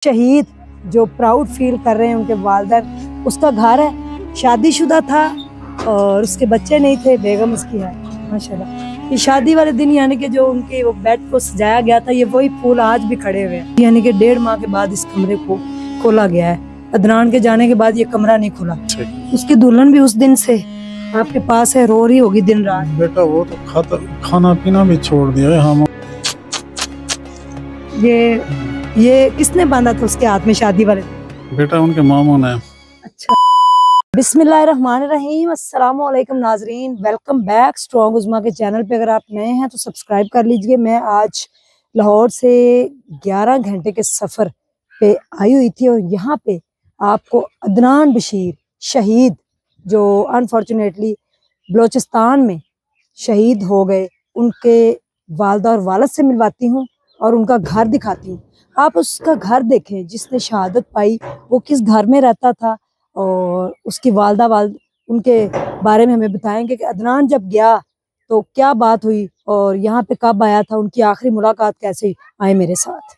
शहीद जो proud feel कर रहे हैं उनके वालिदैन। उसका घर है, शादीशुदा था और उसके बच्चे नहीं थे, बेगम उसकी है माशाल्लाह। ये शादी वाले दिन यानी कि जो उनके वो बेड को सजाया गया था, ये वही फूल आज भी खड़े हुए हैं। यानी कि 1.5 माह के बाद इस कमरे को खोला गया है। अदनान के जाने के बाद ये कमरा नहीं खुला। उसकी दुल्हन भी उस दिन से आपके पास है, रो रही होगी दिन रात। बेटा वो तो खाना पीना भी छोड़ दिया है हम। ये किसने बांधा था उसके हाथ में शादी वाले दिन? बेटा उनके मामू ने। अच्छा। बिस्मिल्लाहिर्रहमानिर्रहीम। अस्सलाम वालेकुम नाजरीन, वेलकम बैक स्ट्रॉन्ग उज़्मा के चैनल पे। अगर आप नए हैं तो सब्सक्राइब कर लीजिए। मैं आज लाहौर से 11 घंटे के सफ़र पे आई हुई थी और यहाँ पे आपको अदनान बशीर शहीद जो अनफॉर्चुनेटली बलोचिस्तान में शहीद हो गए, उनके वालदा और वालिद से मिलवाती हूँ और उनका घर दिखाती हूँ। आप उसका घर देखें जिसने शहादत पाई, वो किस घर में रहता था और उसकी वालदा उनके बारे में हमें बताएंगे कि अदनान जब गया तो क्या बात हुई और यहाँ पे कब आया था, उनकी आखिरी मुलाकात कैसे हुई। आए मेरे साथ।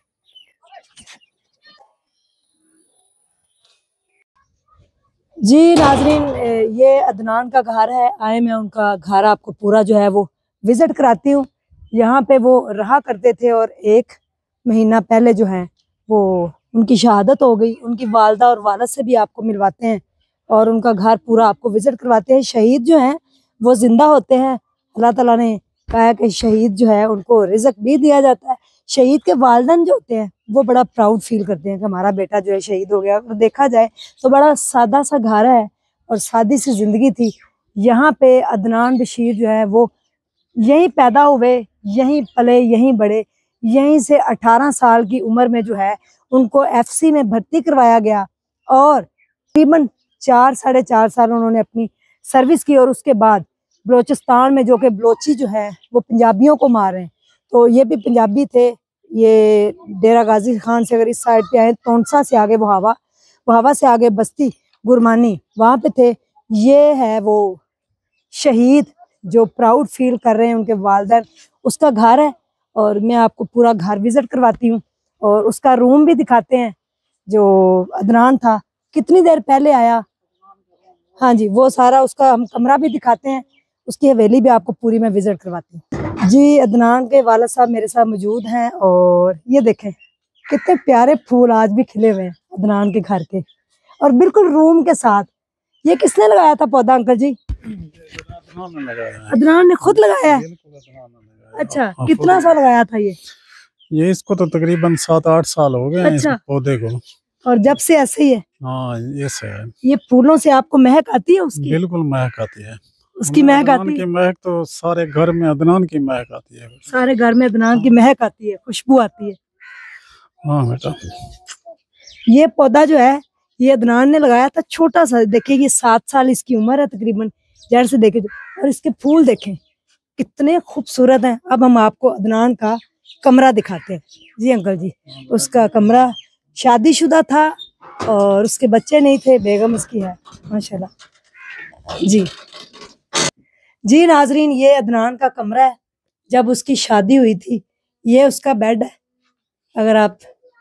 जी नाजरीन, ये अदनान का घर है। आए मैं उनका घर आपको पूरा जो है वो विजिट कराती हूँ। यहाँ पे वो रहा करते थे और 1 महीना पहले जो है वो उनकी शहादत हो गई। उनकी वालदा और वालिद से भी आपको मिलवाते हैं और उनका घर पूरा आपको विजिट करवाते हैं। शहीद जो हैं वो जिंदा होते हैं। अल्लाह ताला ने कहा है कि शहीद जो है उनको रिज़्क भी दिया जाता है। शहीद के वालिदैन जो होते हैं वो बड़ा प्राउड फील करते हैं कि हमारा बेटा जो है शहीद हो गया। और देखा जाए तो बड़ा सादा सा घर है और सादी सी जिंदगी थी। यहाँ पे अदनान बशीर जो है वो यहीं पैदा हुए, यहीं पले, यहीं बड़े। यहीं से 18 साल की उम्र में जो है उनको FC में भर्ती करवाया गया और तकरीबन 4-4.5 साल उन्होंने अपनी सर्विस की। और उसके बाद बलोचिस्तान में, जो कि बलोची जो है वो पंजाबियों को मार रहे हैं, तो ये भी पंजाबी थे। ये डेरा गाजी खान से अगर इस साइड पे आए, तोनसा से आगे वहावा से आगे बस्ती गुरमानी, वहाँ पे थे। ये है वो शहीद जो प्राउड फील कर रहे हैं उनके वालिदैन। उसका घर है और मैं आपको पूरा घर विजिट करवाती हूँ और उसका रूम भी दिखाते हैं जो अदनान था कितनी देर पहले आया। हाँ जी, वो सारा उसका हम कमरा भी दिखाते हैं, उसकी हवेली भी आपको पूरी मैं विजिट करवाती हूँ। जी अदनान के वालिद साहब मेरे साथ मौजूद हैं और ये देखें कितने प्यारे फूल आज भी खिले हुए हैं अदनान के घर के, और बिल्कुल रूम के साथ। ये किसने लगाया था पौधा अंकल जी? अदनान ने खुद लगाया है? अच्छा, कितना सा लगाया था ये? इसको तो तकरीबन 7-8 साल हो गए। अच्छा। पौधे को। और जब से ऐसे ही है? हाँ, ये से है। ये फूलों से आपको महक आती है उसकी? बिल्कुल महक आती है उसकी महक आती है। की महक तो सारे घर में अदनान की महक आती है। सारे घर में अदनान की महक आती है, खुशबू आती है। हाँ बेटा, ये पौधा जो है ये अदनान ने लगाया था, छोटा सा। देखिए ये 7 साल इसकी उम्र है तकरीबन, जड़ से देखे। और इसके फूल देखें कितने खूबसूरत हैं। अब हम आपको अदनान का कमरा दिखाते हैं। जी अंकल जी, उसका कमरा, शादीशुदा था और उसके बच्चे नहीं थे, बेगम उसकी है माशाल्लाह। जी नाजरीन, ये अदनान का कमरा है जब उसकी शादी हुई थी। ये उसका बेड है, अगर आप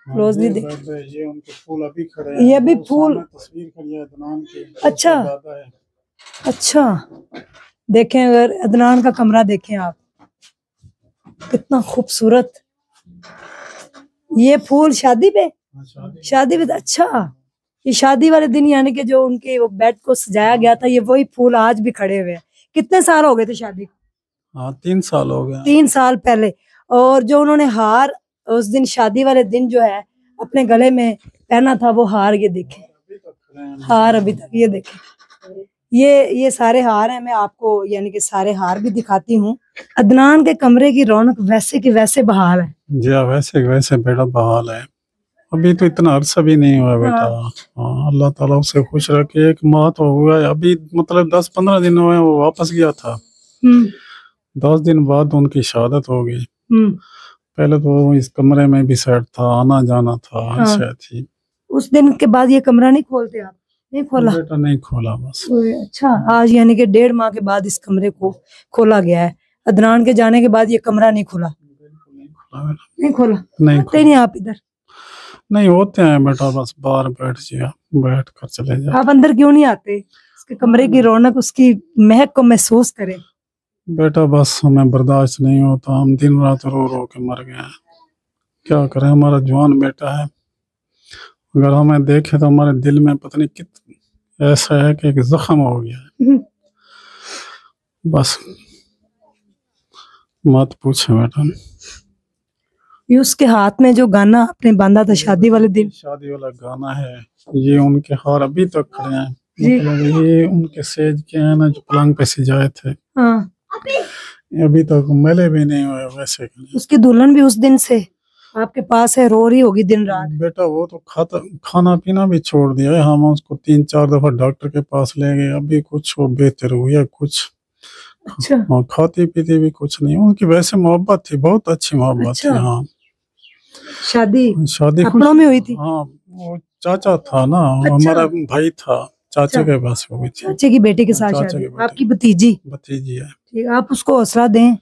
क्लोजली देखें। ये उनके फूल अभी खड़े हैं। ये भी फूल, तस्वीर खड़ी है अदनान की। अच्छा अच्छा, देखें अगर अदनान का कमरा देखें आप, कितना खूबसूरत। ये फूल शादी पे अच्छा, ये शादी वाले दिन यानी कि जो उनके वो बेड को सजाया गया था, ये वही फूल आज भी खड़े हुए हैं। कितने साल हो गए थे शादी? हाँ, 3 साल हो गए। 3 साल पहले। और जो उन्होंने हार उस दिन शादी वाले दिन जो है अपने गले में पहना था, वो हार ये देखें, हार अभी तक ये देखें। ये सारे हार हैं। मैं आपको यानी कि सारे हार भी दिखाती हूँ। अदनान के कमरे की रौनक वैसे की वैसे बहाल है। जी वैसे वैसे बेटा बहाल है। अभी तो इतना अरसा भी नहीं हुआ बेटा। हाँ, अल्लाह ताला उसे खुश रखे। 1 माह तो हुआ है अभी, मतलब 10-15 दिन हुए वो वापस गया था। 10 दिन बाद उनकी शहादत हो गई। पहले तो वो इस कमरे में भी सेट था, आना जाना था। हाँ। थी। उस दिन के बाद ये कमरा नहीं खोलते आप? नहीं खोला बेटा, नहीं खोला बस। अच्छा, आज यानी कि 1.5 माह के बाद इस कमरे को खोला गया है। अदनान के जाने के बाद ये कमरा नहीं खुला? नहीं खोला। नहीं आप इधर? नहीं होते हैं बेटा, बस बाहर बैठ कर चले जाओ। आप अंदर क्यों नहीं आते? उसके कमरे की रौनक, उसकी महक को महसूस करें। बेटा बस हमें बर्दाश्त नहीं होता, हम दिन रात रो रो के मर गए हैं। क्या करें, हमारा जवान बेटा है, अगर हमें देखे तो हमारे दिल में पता नहीं कितना ऐसा है कि एक जख्म हो गया है। बस मत पूछे बेटा। ये उसके हाथ में जो गाना आपने बांधा था शादी वाले दिन, शादी वाला गाना है, ये उनके हार अभी तक खड़े हैं। जी। मतलब ये उनके सेज के हैं ना, जो पलंग पे सजाए थे, हाँ। अभी तक मैले भी नहीं हुए वैसे। उसकी दुल्हन भी उस दिन से आपके पास है, रो रही होगी दिन रात। बेटा वो तो खाना पीना भी छोड़ दिया है, हम उसको 3-4 दफा डॉक्टर के पास ले गए, अभी कुछ वो बेहतर हुई है कुछ। अच्छा। हाँ, खाती पीती भी कुछ नहीं, उनकी वैसे मोहब्बत थी, बहुत अच्छी मोहब्बत अच्छा। थी। हाँ, शादी अपनों में हुई थी। हाँ, वो चाचा था ना। अच्छा। हमारा भाई था, चाचा अच्छा। के पास हुई थी। चाचे की बेटी के साथ चाचा शादी, की बेटी। आपकी भतीजी है। ठीक, आप उसको हौसला दें।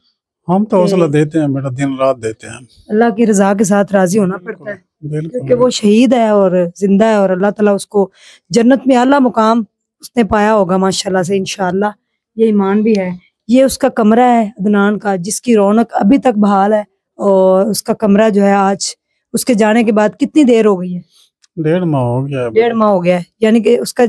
हम तो हौसला देते हैं बेटा, दिन रात देते हैं। अल्लाह की रजा के साथ राजी होना पड़ता है, बिल्कुल, क्योंकि वो शहीद है और जिंदा है, और अल्लाह ताला उसको जन्नत में आला मुकाम उसने पाया होगा माशाल्लाह से, इंशाल्लाह ये ईमान भी है। ये उसका कमरा है अदनान का, जिसकी रौनक अभी तक बहाल है। और उसका कमरा जो है, आज उसके जाने के बाद कितनी देर हो गई है? 1.5 माह हो गया है। 1.5 माह हो गया है, यानी कि उसका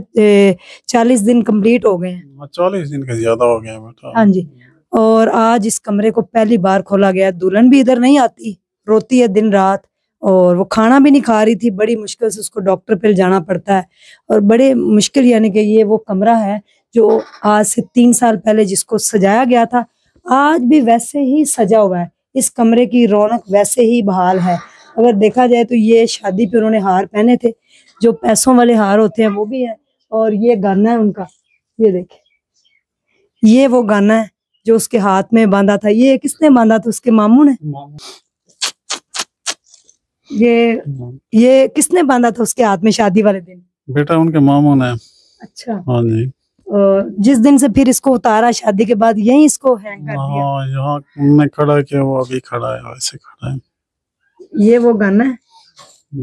40 दिन कंप्लीट हो गए हैं। 40 दिन का ज्यादा हो गया बेटा। हाँ जी। और आज इस कमरे को पहली बार खोला गया। दुल्हन भी इधर नहीं आती, रोती है दिन रात, और वो खाना भी नहीं खा रही थी, बड़ी मुश्किल से उसको डॉक्टर पे जाना पड़ता है। और बड़े मुश्किल, यानी कि ये वो कमरा है जो आज से 3 साल पहले जिसको सजाया गया था, आज भी वैसे ही सजा हुआ है। इस कमरे की रौनक वैसे ही बहाल है। अगर देखा जाए तो ये शादी पे उन्होंने हार पहने थे, जो पैसों वाले हार होते हैं वो भी है। और ये गाना है उनका, ये देखे, ये वो गाना है जो उसके हाथ में बांधा था। ये किसने बांधा था? उसके मामू ने। ये किसने बांधा था उसके हाथ में शादी वाले दिन? बेटा उनके मामू ने। अच्छा। हाँ जी। जिस दिन से फिर इसको उतारा शादी के बाद, यही इसको हैंग कर दिया। हाँ, यहाँ उन्होंने खड़ा किया, वो अभी खड़ा है, वैसे खड़ा है। ये वो गाना है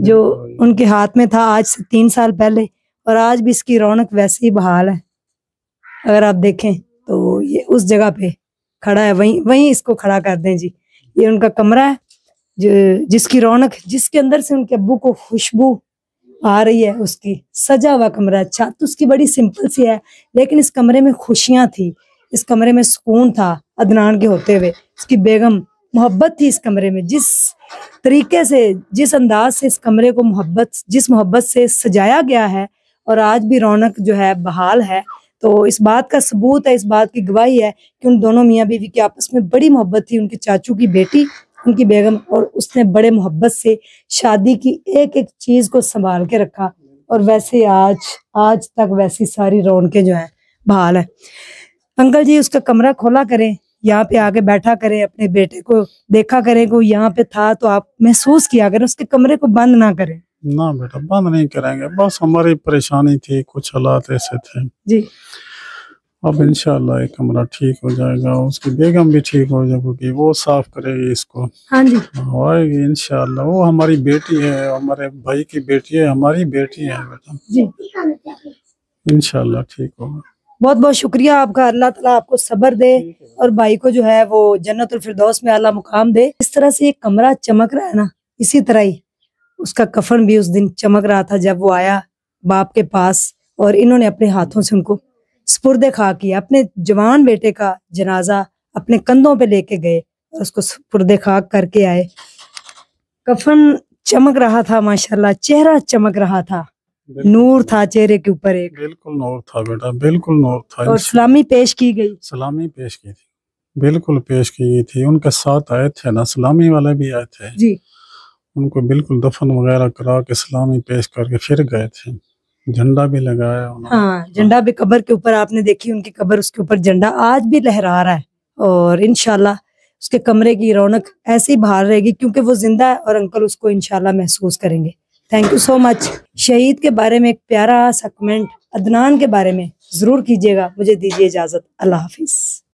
जो उनके हाथ में था आज से 3 साल पहले, और आज भी इसकी रौनक वैसे ही बहाल है। अगर आप देखें तो ये उस जगह पे खड़ा है, वहीं इसको खड़ा कर दें जी। ये उनका कमरा है जिसकी रौनक, जिसके अंदर से उनके अब्बू को खुशबू आ रही है, उसकी सजा हुआ कमरा। छत उसकी बड़ी सिंपल सी है, लेकिन इस कमरे में खुशियां थी, इस कमरे में सुकून था अदनान के होते हुए। इसकी बेगम, मोहब्बत थी इस कमरे में। जिस तरीके से, जिस अंदाज से इस कमरे को जिस मोहब्बत से सजाया गया है, और आज भी रौनक जो है बहाल है, तो इस बात का सबूत है, इस बात की गवाही है कि उन दोनों मियाँ बीवी की आपस में बड़ी मोहब्बत थी। उनके चाचू की बेटी, उनकी बेगम, और उसने बड़े मोहब्बत से शादी की एक एक चीज को संभाल के रखा। और वैसे आज तक वैसी सारी रौनकें जो है बहाल है। अंकल जी, उसका कमरा खोला करें, यहाँ पे आके बैठा करें, अपने बेटे को देखा करें, कोई यहाँ पे था तो आप महसूस किया करें, उसके कमरे को बंद ना करें। ना बेटा, बंद नहीं करेंगे, बस हमारी परेशानी थी, कुछ हालात ऐसे थे जी। अब इंशाल्लाह ये कमरा ठीक हो जाएगा, उसकी बेगम भी ठीक हो जाएगी, वो साफ करेगी इसको। हाँ जी, आएगी इंशाल्लाह। वो हमारी बेटी है, हमारे भाई की बेटी है, हमारी बेटी है बेटा जी। इंशाल्लाह ठीक होगा। बहुत बहुत शुक्रिया आपका, अल्लाह ताला आपको सब्र दे और भाई को जो है वो जन्नतुल फिरदौस में आला मुकाम दे। इस तरह से ये कमरा चमक रहा है ना, इसी तरह ही उसका कफन भी उस दिन चमक रहा था जब वो आया बाप के पास, और इन्होंने अपने हाथों से उनको स्पुर्दे खा किया। अपने जवान बेटे का जनाजा अपने कंधों पे लेके गए और उसको स्पुर्दे खाक करके आए। कफन चमक रहा था माशाल्लाह, चेहरा चमक रहा था, नूर था चेहरे के ऊपर, एक बिल्कुल नूर था बेटा, बिल्कुल नूर था। और सलामी पेश की गई, सलामी पेश की थी, बिल्कुल पेश की गई थी। उनके साथ आए थे ना, सलामी वाले भी आए थे जी। उनको बिल्कुल दफन वगैरह करा के सलामी पेश करके फिर गए थे। झंडा भी लगाया उन्होंने। हाँ, झंडा भी कब्र के ऊपर, आपने देखी उनकी कब्र, उसके ऊपर झंडा आज भी लहरा रहा है। और इंशाल्लाह उसके कमरे की रौनक ऐसे ही बहाल रहेगी, क्योंकि वो जिंदा है और अंकल उसको इंशाल्लाह महसूस करेंगे। Thank you so much. शहीद के बारे में एक प्यारा सा कमेंट अदनान के बारे में जरूर कीजिएगा। मुझे दीजिए इजाजत, अल्लाह हाफिज।